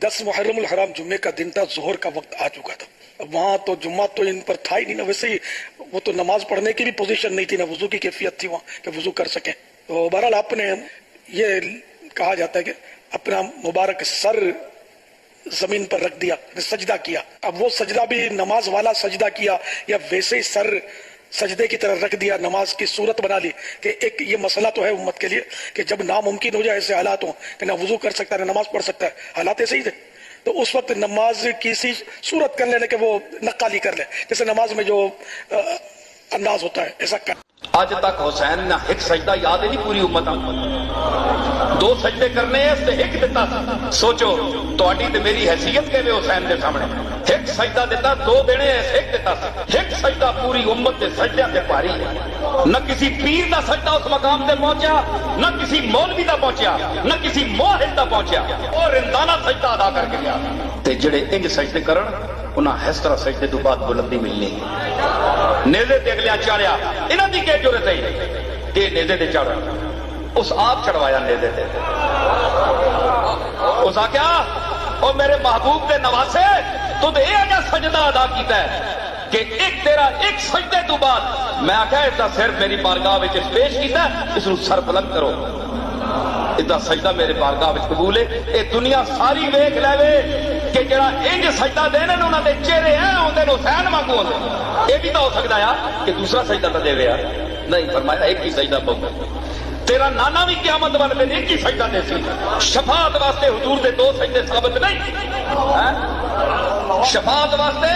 10 محرم الحرام جمعے کا دن تھا، ظہر کا وقت آ چکا تھا. اب وہاں تو جمعہ تو ان پر تھا ہی نہیں نا، ویسے ہی وہ تو نماز پڑھنے کی بھی پوزیشن نہیں تھی، نہ وضو کی کیفیت تھی وہاں کہ وضو کر سکیں. تو بہرحال آپ نے یہ کہا جاتا ہے کہ اپنا مبارک سر زمین پر رکھ دیا، سجدہ کیا. اب وہ سجدہ بھی نماز والا سجدہ کیا یا ویسے ہی سر سجدے کی طرح رکھ دیا، نماز کی صورت بنا لی؟ کہ ایک یہ مسئلہ تو ہے امت کے لیے کہ جب ناممکن ہو جائے ایسے حالات ہوں کہ نہ وضو کر سکتا ہے نہ نماز پڑھ سکتا ہے، حالات ایسے ہی تھے، تو اس وقت نماز کسی صورت کر لینے کہ وہ نقالی کر لے، جیسے نماز میں جو انداز ہوتا ہے ایسا کر. اج تک حسین نے ایک سجدہ یاد ہی نہیں پوری امت دو سجدے کرنے اس تے ایک دیتا. سوچو تہاڈی تے میری حیثیت کے حسین دے سامنے ایک سجدہ دیتا، دو دینے ایک دیتا. ایک سجدہ پوری امت دے سجدے تے بھاری ہے. نہ کسی پیر دا سجدہ اس مقام تے پہنچا، نہ کسی مولوی دا پہنچا، نہ کسی موحد دا پہنچا، اور رندانہ سجدہ ادا کر کے گیا. تے جڑے انج سجدے کرن انہاں اس طرح سجدے تو بعد بلندی ملنی. نیزے تے اگلیاں چاڑیا، انہاں دی کی ضرورت ہے کہ نیزے تے چڑھ؟ اس آپ چڑھوایا نیزے تے. اس آکھیا او میرے محبوب دے نواسے تو دے اجا سجدہ ادا کیتا ہے کہ ایک تیرا ایک سجدے تو بعد میں آکھیا اس دا سر میری بارگاہ وچ پیش کیتا ہے، اس نو سر بلند کرو. ادھا سجدہ میرے بارگاہ وچ قبول ہے. اے دنیا ساری ویکھ لے کہ جڑا انج سجدہ دینے انہاں دے چہرے ہیں ہوندے نے حسین وانگو ہوندے. اے بھی تو ہو سکدا ہے کہ دوسرا سجدہ تو دے ویا نہیں، فرمایا ایک ہی سجدہ بہت. تیرا نانا بھی قیامت والے دن ایک ہی سجدہ دے سی. شفاعت واسطے حضور دے دو سجدے ثابت نہیں. شفاعت واسطے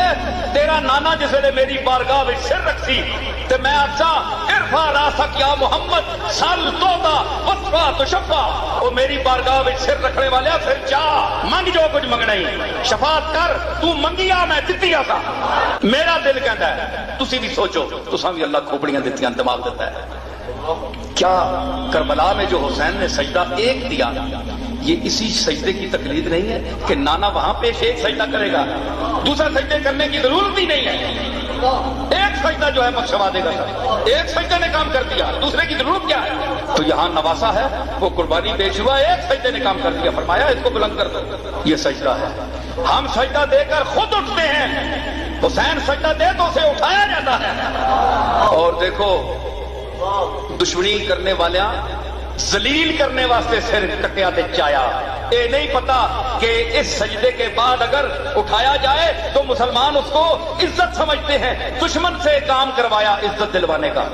تیرا نانا جس نے میری بارگاہ وچ سر رکھ سی تے میں آکھاں ارفع راسک یا محمد سل تودا وصفا تشفع، او میری بارگاہ وچ سر رکھنے والے پھر جا منگ جو کچھ منگنا ہی، شفاعت کر تو منگیا میں دتی آ سا. میرا دل کہندا ہے تسی بھی سوچو، تساں بھی اللہ کھوپڑیاں دتیاں دماغ دیتا ہے. کیا کربلا میں جو حسین نے سجدہ ایک دیا یہ اسی سجدے کی تقلید نہیں ہے کہ نانا وہاں پیش ایک سجدہ کرے گا، دوسرا سجدے کرنے کی ضرورت ہی نہیں ہے، ایک سجدہ جو ہے بخشوا دے گا. ایک سجدے نے کام کر دیا، دوسرے کی ضرورت کیا ہے؟ تو یہاں نواسا ہے وہ قربانی پیش ہوا، ایک سجدے نے کام کر دیا، فرمایا اس کو بلند کر دو. یہ سجدہ ہے. ہم سجدہ دے کر خود اٹھتے ہیں، حسین سجدہ دے تو اسے اٹھایا جاتا ہے. اور دیکھو دشمنی کرنے والیاں ذلیل کرنے واسطے سر کٹیا تے چایا. اے نہیں پتا کہ اس سجدے کے بعد اگر اٹھایا جائے تو مسلمان اس کو عزت سمجھتے ہیں. دشمن سے کام کروایا عزت دلوانے کا،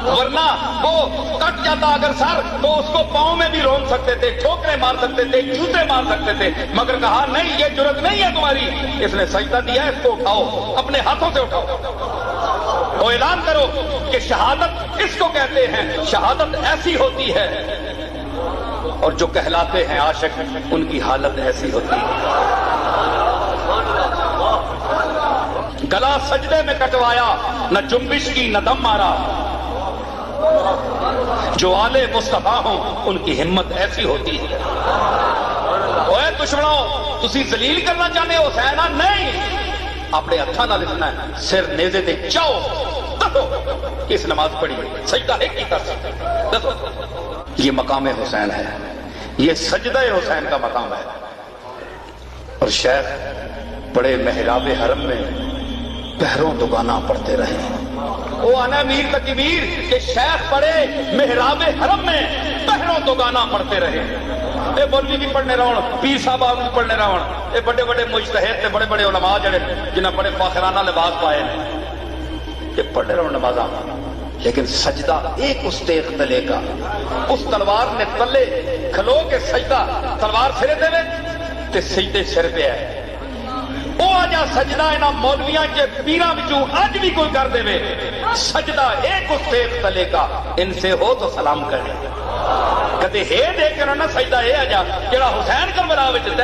ورنہ وہ کٹ جاتا اگر سر تو اس کو پاؤں میں بھی رون سکتے تھے، ٹھوکریں مار سکتے تھے، جوتے مار سکتے تھے، مگر کہا نہیں یہ جرت نہیں ہے تمہاری. اس نے سجدہ دیا ہے، اس کو اٹھاؤ، اپنے ہاتھوں سے اٹھاؤ. تو اعلان کرو کہ شہادت اس کو کہتے ہیں، شہادت ایسی ہوتی ہے، اور جو کہلاتے ہیں عاشق ان کی حالت ایسی ہوتی ہے. گلا سجدے میں کٹوایا، نہ جنبش کی نہ دم مارا. جو آلے مصطفیٰ ہوں ان کی ہمت ایسی ہوتی ہے. اوے دشمنوں تسی ذلیل کرنا چاہتے ہو حسین؟ نہیں، اپنے ہاتھاں نال لکھنا ہے، سر نیزے تے چاؤ. دسو کس نماز پڑھی سجدہ ایک ہی کر دسو. یہ مقام حسین ہے، یہ سجدہ حسین کا مقام ہے. اور شیخ بڑے محراب حرم میں پہروں دگانا پڑھتے رہے. وہ آنا میر تکبیر کہ شیخ بڑے محراب حرم میں پہروں دگانا پڑھتے رہے. اے مولوی بھی پڑھنے رہن، پیر صاحب بھی پڑھنے رہن، اے بڑے بڑے مجتہد تے بڑے بڑے علماء جڑے جنہاں بڑے فاخرانہ لباس پائے یہ پڑھنے رہن نمازاں. لیکن سجدہ ایک اس تیغ تلے کا، اس تلوار نے تلے کھلو کے سجدہ تلوار سرے دے تے سجدے سر پہ ہے. وہ آجا سجدہ انہاں مولویاں کے پیراں وچوں اج بھی کوئی کر دے سجدہ ایک اس تیغ تلے کا، ان سے ہو تو سلام کرے. کدے ہے دے کے نہ سجدہ اے آجا جڑا حسین کربلا وچ